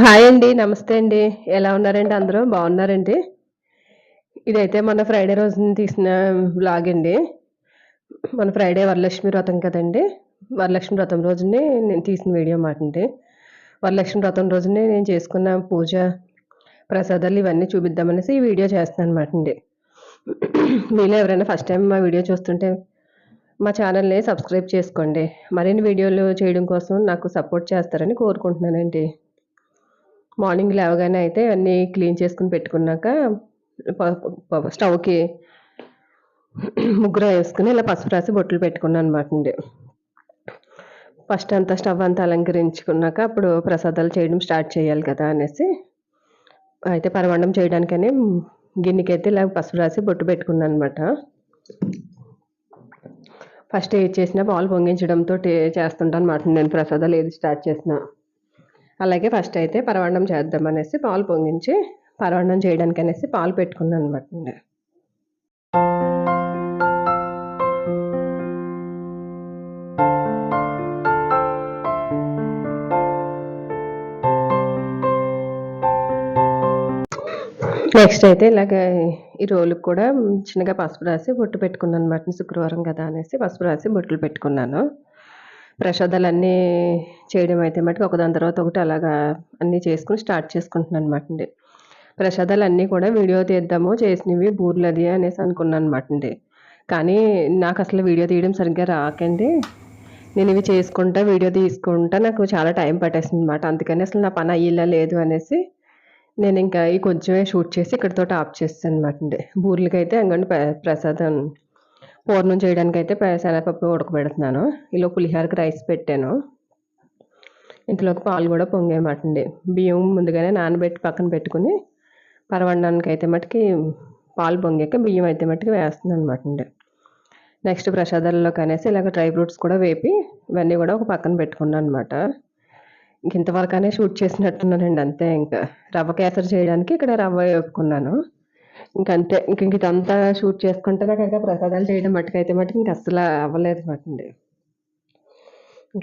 Hi అండి. నమస్తే అండి. ఎలా ఉన్నారండి అందరూ? బాగున్నారండి? ఇదైతే మొన్న ఫ్రైడే రోజున తీసిన వ్లాగ్ అండి. మొన్న ఫ్రైడే వరలక్ష్మి వ్రతం కదండీ! వరలక్ష్మి వ్రతం రోజునే నేను తీసిన వీడియో మాటండి. వరలక్ష్మి వ్రతం రోజునే నేను చేసుకున్న పూజ, ప్రసాదాలు ఇవన్నీ చూపిద్దామనేసి ఈ వీడియో చేస్తున్నాననమాటండి. మీలో ఎవరైనా ఫస్ట్ టైమ్ మా వీడియో చూస్తుంటే మా ఛానల్‌ని సబ్స్క్రైబ్ చేసుకోండి. మరిన్ని వీడియోలు చేయడం కోసం నాకు సపోర్ట్ చేస్తారని కోరుకుంటున్నానండి. మార్నింగ్ లేవగానే అయితే అన్నీ క్లీన్ చేసుకొని పెట్టుకున్నాక ప స్టవ్‌కి ముగ్గురు వేసుకొని ఇలా పసుపు రాసి బొట్లు పెట్టుకున్నాననమాటండి. ఫస్ట్ అంతా స్టవ్ అంతా అలంకరించుకున్నాక అప్పుడు ప్రసాదాలు చేయడం స్టార్ట్ చేయాలి కదా అనేసి అయితే పరమాన్నం చేయడానికని గిన్నెకైతే ఇలా పసుపు రాసి బొట్టు పెట్టుకున్నాననమాట. ఫస్ట్ ఏది చేసినా పాలు పొంగించడంతో చేస్తుంటానమాట నేను ప్రసాదాలు ఏది స్టార్ట్ చేసినా. అలాగే ఫస్ట్ అయితే పరమాన్నం చేద్దామనేసి పాలు పొంగించి పరమాన్నం చేయడానికనేసి పాలు పెట్టుకున్నాననమాటండి. నెక్స్ట్ అయితే ఇలాగ ఈ రోలుకి కూడా చిన్నగా పసుపు రాసి బొట్టు పెట్టుకున్నాననమాట. శుక్రవారం కదా అనేసి పసుపు రాసి బొట్లు పెట్టుకున్నాను. ప్రసాదాలన్నీ చేయడం అయితే మటుకు ఒకదాని తర్వాత ఒకటి అలాగా అన్నీ చేసుకొని స్టార్ట్ చేసుకుంటున్నాననమాటండి. ప్రసాదాలన్నీ కూడా వీడియో తీద్దాము చేసినవి బూర్లది అనేసి అనుకున్నాననమాటండి. కానీ నాకసలు వీడియో తీయడం సరిగ్గా రాకండి. నేను ఇవి చేసుకుంటా, వీడియో తీసుకుంటా నాకు చాలా టైం పట్టేసిందనమాట. అందుకని అసలు నా పని అయ్యేలా లేదు అనేసి నేనింకా ఈ కొంచెమే షూట్ చేసి ఇక్కడితోటి ఆఫ్ చేసేసాననమాటండి. బూరెలకైతే అంగండి ప్రసాదం పూర్ణం చేయడానికైతే శనగపప్పు ఉడకబెడుతున్నాను. ఈలోపు పులిహోరకి రైస్ పెట్టాను. ఇంతలోకి పాలు కూడా పొంగాయమాటండి. బియ్యం ముందుగానే నానబెట్టి పక్కన పెట్టుకుని పరమాన్నానికైతే మటుకి పాలు పొంగాక బియ్యం అయితే మటుకి వేస్తున్నాననమాటండి. నెక్స్ట్ ప్రసాదాల్లోకి అనేసి ఇలాగ డ్రై ఫ్రూట్స్ కూడా వేపి ఇవన్నీ కూడా ఒక పక్కన పెట్టుకున్నాననమాట. ఇంతవరకనే షూట్ చేసినట్టున్నానండి అంతే ఇంకా. రవ్వ కేసరి చేయడానికి ఇక్కడ రవ్వ వేపుకున్నాను. ఇంకంతే. ఇదంతా షూట్ చేసుకుంటే నాకు ఇంకా ప్రసాదాలు చేయడం మట్టుకైతే మటుకు ఇంక అస్సలు అవ్వలేదనమాటండి.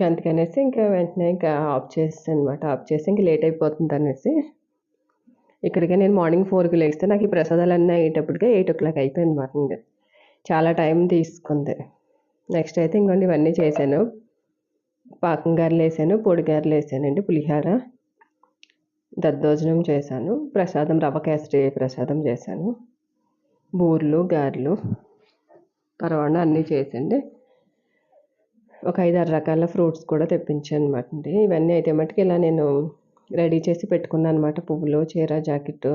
అందుకనేసి ఇంకా వెంటనే ఇంకా ఆఫ్ చేసేసాననమాట. ఆఫ్ చేసి ఇంక లేట్ అయిపోతుందనేసి ఇక్కడికే నేను మార్నింగ్ 4కి లేస్తే నాకు ఈ ప్రసాదాలన్నీ అయ్యేటప్పటికే 8:00 అయిపోయిందనమాటండి. చాలా టైం తీసుకుంది. నెక్స్ట్ అయితే ఇంకోండి ఇవన్నీ చేశాను. పాకం గారెలేసాను, పొడి గారెలేసానండి, పులిహోర, దద్దోజనం చేశాను, ప్రసాదం రవ్వ కేసరి ప్రసాదం చేశాను, బూరెలు, గారెలు, పరమాన్నం అన్నీ చేసండి. ఒక 5-6 రకాల ఫ్రూట్స్ కూడా తెప్పించాననమాటండి. ఇవన్నీ అయితే మటుకు ఇలా నేను రెడీ చేసి పెట్టుకున్నానమాట. పువ్వులు, చీర, జాకెట్టు,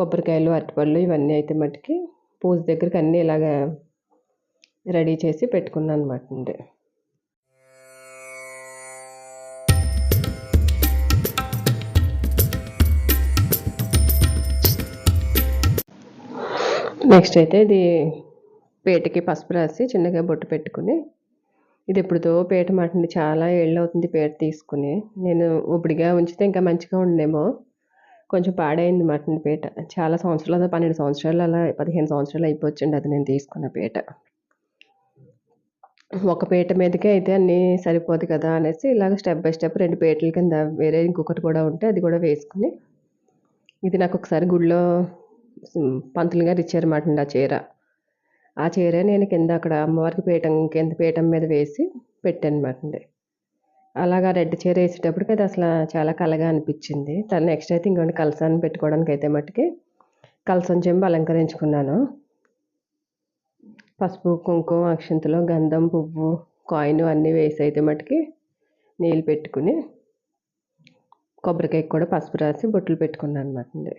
కొబ్బరికాయలు, అరటిపళ్ళు ఇవన్నీ అయితే మటుకి పూజ దగ్గరికి అన్నీ ఇలాగా రెడీ చేసి పెట్టుకున్నాననమాటండి. నెక్స్ట్ అయితే ఇది పేటకి పసుపు రాసి చిన్నగా బొట్టు పెట్టుకుని ఇది ఎప్పుడుదో పీట మాటండి. చాలా ఏళ్ళవుతుంది పీట తీసుకుని. నేను ఉప్పుడిగా ఉంచితే ఇంకా మంచిగా ఉండేమో. కొంచెం పాడైంది మాటండి పీట. చాలా సంవత్సరాలు 12 సంవత్సరాలు అలా 15 సంవత్సరాలు అయిపోవచ్చండి అది నేను తీసుకున్న పీట. ఒక పీట మీదకే అయితే అన్నీ సరిపోదు కదా అనేసి ఇలాగ స్టెప్ బై స్టెప్ 2 పీటల కింద వేరే ఇంకొకటి కూడా ఉంటే అది కూడా వేసుకుని ఇది నాకు ఒకసారి గుడిలో పంతులు గారు ఇచ్చారన్నమాటండి ఆ చీర. ఆ చీర నేను కింద అక్కడ అమ్మవారికి కింద పీఠం మీద వేసి పెట్టానన్నమాటండి. అలాగా రెడ్ చీర వేసేటప్పటికి అది అసలు చాలా కళగా అనిపించింది. నెక్స్ట్ అయితే ఇంకోటి కలసాన్ని పెట్టుకోవడానికి అయితే మట్టుకి కలసం చెంబు అలంకరించుకున్నాను. పసుపు, కుంకుమ, అక్షింతలు, గంధం, పువ్వు, కాయిన్ అన్నీ వేసి అయితే మట్టుకి నీళ్ళు పెట్టుకుని కొబ్బరికాయకి కూడా పసుపు రాసి బొట్లు పెట్టుకున్నాను అనమాటండి.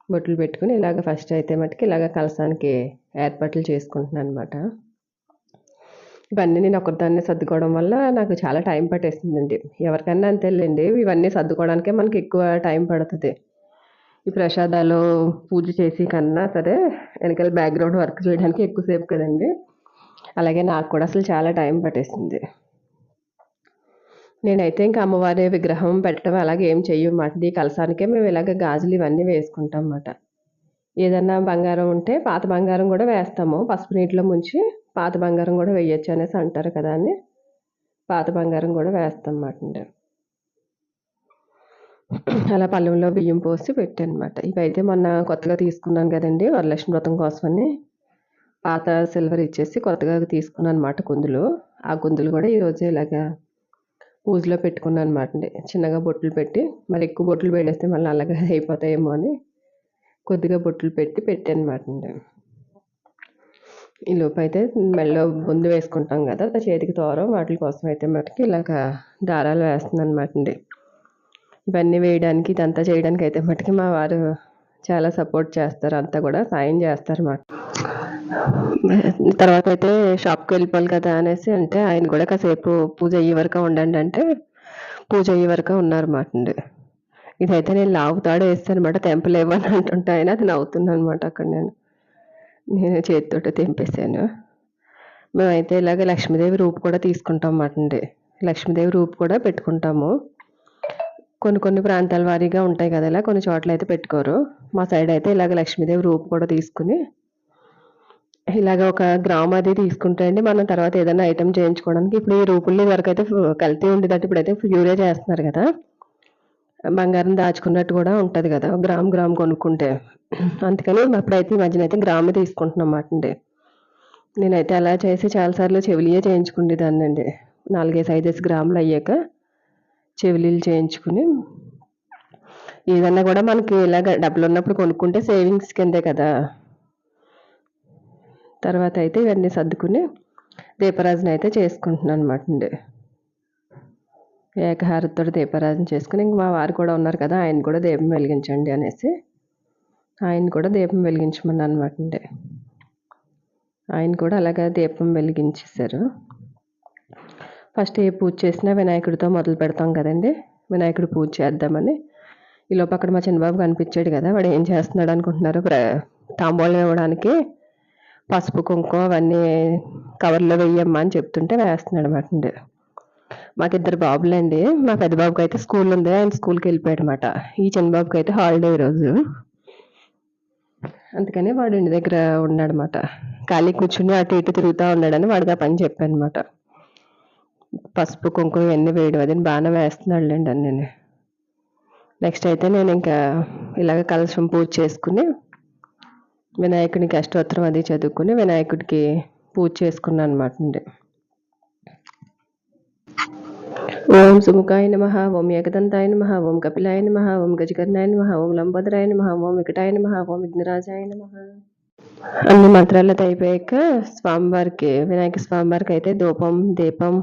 బొట్లు పెట్టుకుని ఇలాగ ఫస్ట్ అయితే మట్టుకి ఇలాగ కలసానికి ఏర్పాట్లు చేసుకుంటున్నాను అనమాట. ఇవన్నీ నేను ఒకదాన్నే సర్దుకోవడం వల్ల నాకు చాలా టైం పట్టేసిందండి. ఎవరికన్నా అంతేలేండి. ఇవన్నీ సర్దుకోవడానికే మనకి ఎక్కువ టైం పడుతుంది. ఈ ప్రసాదాలు పూజ చేసి కన్నా సరే వెనకాల బ్యాక్గ్రౌండ్ వర్క్ చేయడానికి ఎక్కువసేపు కదండి. అలాగే నాకు కూడా అసలు చాలా టైం పట్టేసింది. నేనైతే ఇంకా అమ్మవారి విగ్రహం పెట్టడం అలాగే ఏం చెయ్యమాట. ఈ కలసానికే మేము ఇలాగ గాజులు ఇవన్నీ వేసుకుంటాం అన్నమాట. ఏదన్నా బంగారం ఉంటే పాత బంగారం కూడా వేస్తాము. పసుపు నీటిలో ముంచి పాత బంగారం కూడా వేయొచ్చు అనేసి అంటారు కదా అని పాత బంగారం కూడా వేస్తాం అన్నమాట. అలా పళ్ళెంలో బియ్యం పోసి పెట్టానమాట. ఇవైతే మొన్న కొత్తగా తీసుకున్నాను కదండీ! వరలక్ష్మి వ్రతం కోసమని పాత సిల్వర్ ఇచ్చేసి కొత్తగా తీసుకున్నానమాట కుందులు. ఆ కుందులు కూడా ఈరోజు ఇలాగా పూజలో పెట్టుకున్నానమాట అండి. చిన్నగా బొట్లు పెట్టి, మరి ఎక్కువ బొట్లు పెట్టేస్తే మళ్ళీ అలాగే అయిపోతాయేమో అని కొద్దిగా బొట్లు పెట్టి పెట్టానమాట అండి. ఈ లోపైతే మెడలో బొందు వేసుకుంటాం కదా! చేతికి తోరం వాటి కోసం అయితే మటుకు ఇలాగా దారాలు వేస్తున్నానమాట అండి. ఇవన్నీ వేయడానికి ఇదంతా చేయడానికి అయితే మటుకు మా వారు చాలా సపోర్ట్ చేస్తారు. అంతా కూడా సాయం చేస్తారన్నమాట. తర్వాత అయితే షాప్‌కి వెళ్ళిపోవాలి కదా అనేసి అంటే ఆయన కూడా కాసేపు పూజ అయ్యే వరకు ఉండండి అంటే పూజ అయ్యే వరకు ఉన్నారన్నమాట అండి. ఇదైతే నేను లాగుతాడు వేస్తానమాట తెంపలేవు అని అంటుంటే ఆయన అది నవ్వుతున్నానమాట అక్కడ నేను చేతితోటే తెంపేసాను. మేమైతే ఇలాగ లక్ష్మీదేవి రూపు కూడా తీసుకుంటాం అన్నమాట అండి. లక్ష్మీదేవి రూపు కూడా పెట్టుకుంటాము. కొన్ని ప్రాంతాల వారీగా ఉంటాయి కదా! ఇలా కొన్ని చోట్ల అయితే పెట్టుకోరు. మా సైడ్ అయితే ఇలాగ లక్ష్మీదేవి రూపు కూడా తీసుకుని ఇలాగ ఒక గ్రామ్ అది తీసుకుంటే అండి మనం తర్వాత ఏదైనా ఐటెం చేయించుకోవడానికి ఇప్పుడు ఈ రూపుల్లో వరకైతే కల్తీ ఉండేటట్టు ఇప్పుడైతే ప్యూరే చేస్తున్నారు కదా! బంగారం దాచుకున్నట్టు కూడా ఉంటది కదా! గ్రామ్ కొనుక్కుంటే. అందుకని అప్పుడైతే ఈ మధ్యన అయితే గ్రామే తీసుకుంటున్నాం మాట అండి. నేనైతే అలా చేసి చాలా సార్లు చెవిలియే చేయించుకునేదాన్నండి. 4, 5 గ్రాములు అయ్యాక చెవిలీలు చేయించుకుని ఏదన్నా కూడా మనకి ఇలాగ డబ్బులున్నప్పుడు కొనుక్కుంటే సేవింగ్స్ కిందే కదా! తర్వాత అయితే ఇవన్నీ సర్దుకుని దీపారాజన అయితే చేసుకుంటున్నానమాట అండి. ఏకహారతితోటి దీపారాధన చేసుకుని ఇంక మా వారు కూడా ఉన్నారు కదా! ఆయన కూడా దీపం వెలిగించండి అనేసి ఆయన కూడా దీపం వెలిగించమన్నానమాట అండి. ఆయన కూడా అలాగా దీపం వెలిగించేశారు. ఫస్ట్ ఏ పూజ చేసినా వినాయకుడితో మొదలు పెడతాం కదండీ! వినాయకుడి పూజ చేద్దామని ఈలోపు అక్కడ మా చిన్నబాబు కనిపించాడు కదా! వాడు ఏం చేస్తున్నాడు అనుకుంటున్నారు? తాంబూలం ఇవ్వడానికి పసుపు, కుంకుమ అవన్నీ కవర్లో వెయ్యమ్మా అని చెప్తుంటే వేస్తున్నాడు అన్నమాట అండి. మాకిద్దరు బాబులండి. మా పెద్ద బాబుకి అయితే స్కూల్ ఉంది. ఆయన స్కూల్కి వెళ్ళిపోయాడనమాట. ఈ చిన్న బాబుకి అయితే హాలిడే ఈరోజు. అందుకని వాడు ఇంటి దగ్గర ఉన్నాడనమాట. ఖాళీ కూర్చుని అటు ఇటు తిరుగుతూ ఉన్నాడని వాడికి ఆ పని చెప్పానమాట. పసుపు, కుంకుమ ఇవన్నీ వేయడం అది బాగానే వేస్తున్నాడులేండి అని నేను. నెక్స్ట్ అయితే నేను ఇంకా ఇలాగ కలశం పూజ చేసుకుని వినాయకునికి అష్టోత్తరం అది చదువుకుని వినాయకుడికి పూజ చేసుకున్నాను అనమాట అండి. ఓం సుముఖాయ నమః, ఓం ఏకదంతాయ నమః, ఓం కపిలాయ నమః, ఓం గజకర్ణాయ నమః, ఓం లంబోదరాయ నమః, ఓం వికటాయ నమః, ఓం విఘ్నరాజాయ నమః. అన్ని మంత్రాలతో అయిపోయాక స్వామివారికి వినాయక స్వామివారికి అయితే ధూపం, దీపం,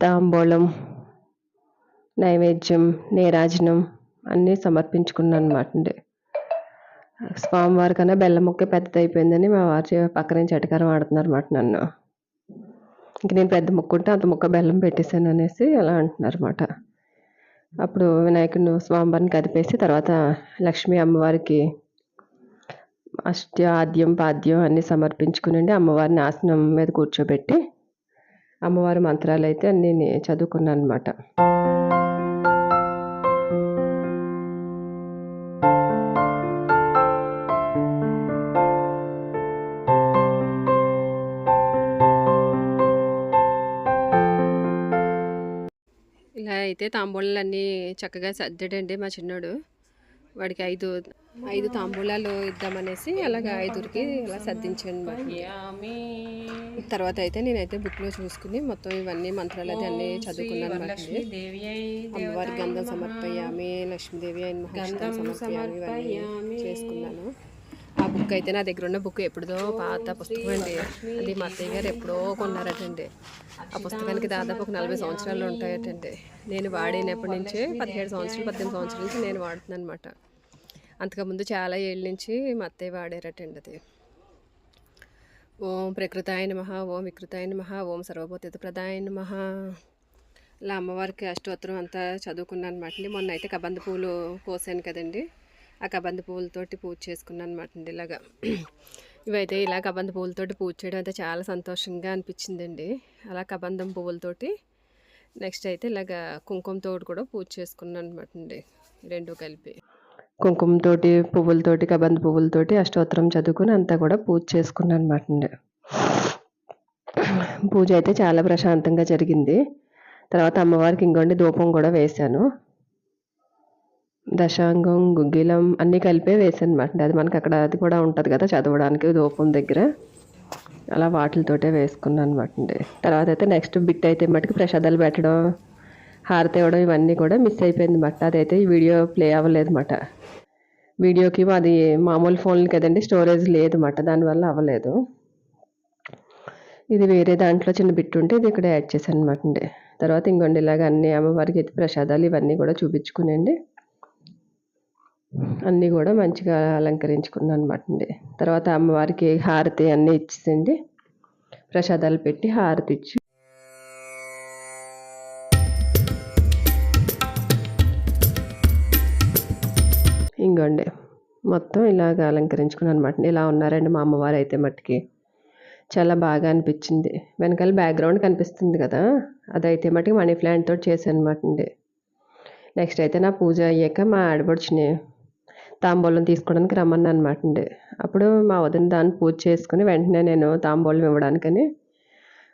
తాంబూలం, నైవేద్యం, నీరాజనం అన్నీ సమర్పించుకున్నాను అనమాట అండి. స్వామివారి కన్నా బెల్లం ముక్క పెద్దదైపోయిందని మా వారు పక్క నుంచి ఎటకారం ఆడుతున్నారు అన్నమాట నన్ను. ఇంక నేను పెద్ద ముక్క ఉంటే అంత ముక్క బెల్లం పెట్టేశాను అనేసి అలా అంటున్నారు అన్నమాట. అప్పుడు వినాయకుడిని స్వామివారిని కదిపేసి తర్వాత లక్ష్మీ అమ్మవారికి ఆద్యం పాద్యం అన్నీ సమర్పించుకునండి అమ్మవారిని ఆసనం మీద కూర్చోబెట్టి అమ్మవారి మంత్రాలు అయితే అన్నీ చదువుకున్నాను అనమాట. ఇలా అయితే తాంబూలాలన్నీ చక్కగా సర్దాడండి మా చిన్నోడు. వాడికి ఐదు తాంబూలాలు ఇద్దామనేసి అలాగ 5కి ఇలా సర్దించాను. తర్వాత అయితే నేనైతే బుక్లో చూసుకుని మొత్తం ఇవన్నీ మంత్రాలు అది అన్నీ చదువుకున్నాను అనమాట. అమ్మవారికి గంధం సమర్పయామి, లక్ష్మీదేవి అయిన సమర్పయామి ఇవన్నీ చేసుకున్నాను. ఆ బుక్ అయితే నా దగ్గర ఉన్న బుక్ ఎప్పుడుదో పాత పుస్తకం అండి. అది మా అత్తయ్య గారు ఎప్పుడో కొన్నారటండి. ఆ పుస్తకానికి దాదాపు ఒక 40 సంవత్సరాలు ఉంటాయటండి. నేను వాడినప్పటి నుంచే 17 సంవత్సరాలు 18 సంవత్సరాల నుంచి నేను వాడుతున్నాను అనమాట. అంతకుముందు చాలా ఏళ్ళ నుంచి మా అత్తయ్య వాడారటండి అది. ఓం ప్రకృతాయ నమః, ఓం వికృతాయ నమః, ఓం సర్వభూత ప్రదాయ నమః. ఇలా అమ్మవారికి అష్టోత్తరం అంతా చదువుకున్నాను అనమాట అండి. మొన్న అయితే కబంధ పూలు కోసాను కదండి, ఆ కబంధ పువ్వులతోటి పూజ చేసుకున్నాను అనమాట అండి. ఇలాగా ఇవైతే ఇలా కబంధ పువ్వులతోటి పూజ చేయడం అయితే చాలా సంతోషంగా అనిపించిందండి. అలా కబంధం పువ్వులతోటి నెక్స్ట్ అయితే ఇలాగా కుంకుమతోటి కూడా పూజ చేసుకున్నాను అనమాట అండి. 2 కలిపి కుంకుమతోటి పువ్వులతోటి కబంధ పువ్వులతోటి అష్టోత్తరం చదువుకుని అంతా కూడా పూజ చేసుకున్నాను అనమాట అండి. పూజ అయితే చాలా ప్రశాంతంగా జరిగింది. తర్వాత అమ్మవారికి ఇంకోండి ధూపం కూడా వేశాను. దశాంగం, గుగ్గిలం అన్నీ కలిపే వేసానమాట. అది మనకి అక్కడ అది కూడా ఉంటుంది కదా చదవడానికి ధూపం దగ్గర. అలా వాటిలతోటే వేసుకున్నాను అనమాట అండి. తర్వాత అయితే నెక్స్ట్ బిట్ అయితే మటుకు ప్రసాదాలు పెట్టడం, హారతి ఇవ్వడం ఇవన్నీ కూడా మిస్ అయిపోయింది మాట. అదైతే ఈ వీడియో ప్లే అవ్వలేదు మాట. వీడియోకి అది మామూలు ఫోన్లు కదండి, స్టోరేజ్ లేదు మాట, దానివల్ల అవ్వలేదు. ఇది వేరే దాంట్లో చిన్న బిట్ ఉంటే ఇది ఇక్కడ యాడ్ చేశాను అనమాట అండి. తర్వాత ఇంకోండి ఇలాగ అన్ని అమ్మవారికి అయితే ప్రసాదాలు ఇవన్నీ కూడా చూపించుకునండి అన్నీ కూడా మంచిగా అలంకరించుకున్నాను అనమాట అండి. తర్వాత అమ్మవారికి హారతి అన్నీ ఇచ్చేసండి, ప్రసాదాలు పెట్టి హారతి ఇచ్చి ఇంకోండి మొత్తం ఇలాగ అలంకరించుకున్నాను అనమాట. ఇలా ఉన్నారండి మా అమ్మవారు అయితే మట్టుకి చాలా బాగా అనిపించింది. వెనకాల బ్యాక్గ్రౌండ్ కనిపిస్తుంది కదా, అదైతే మటుకు మనీ ప్లాంట్ తోటి చేశాను అనమాట అండి. నెక్స్ట్ అయితే నా పూజ అయ్యాక మా ఆడపడుచుని తాంబూలం తీసుకోవడానికి రమ్మన్నాను అనమాట అండి. అప్పుడు మా వదిన దాన్ని పూజ చేసుకుని వెంటనే నేను తాంబూలం ఇవ్వడానికని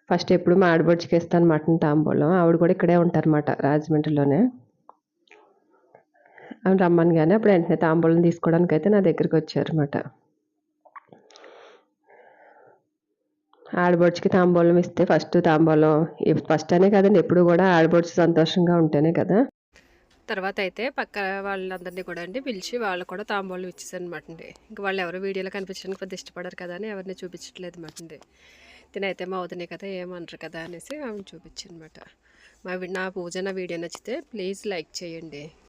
ఫస్ట్ ఎప్పుడు మా ఆడపడుచుకి ఇస్తాను అనమాట తాంబూలం. ఆవిడ కూడా ఇక్కడే ఉంటారన్నమాట, రాజమండ్రిలోనే. ఆవిడ రమ్మని కానీ అప్పుడు వెంటనే తాంబూలం తీసుకోవడానికి అయితే నా దగ్గరికి వచ్చారన్నమాట. ఆడపడుచుకి తాంబూలం ఇస్తే ఫస్ట్ తాంబూలం ఫస్ట్ అనే కదండి, ఎప్పుడు కూడా ఆడపడుచు సంతోషంగా ఉంటేనే కదా. తర్వాత అయితే పక్క వాళ్ళందరినీ కూడా అండి పిలిచి వాళ్ళు కూడా తాంబూలం ఇచ్చేసారు అనమాట అండి. ఇంకా వాళ్ళు ఎవరు వీడియోలో కనిపించడానికి పెద్ద ఇష్టపడరు కదా అని ఎవరిని చూపించట్లేదు అనమాట అండి. తినైతే మా వదినే కదా ఏమనరు కదా అనేసి ఆమెను చూపించనమాట. నా పూజ నా వీడియో నచ్చితే ప్లీజ్ లైక్ చేయండి.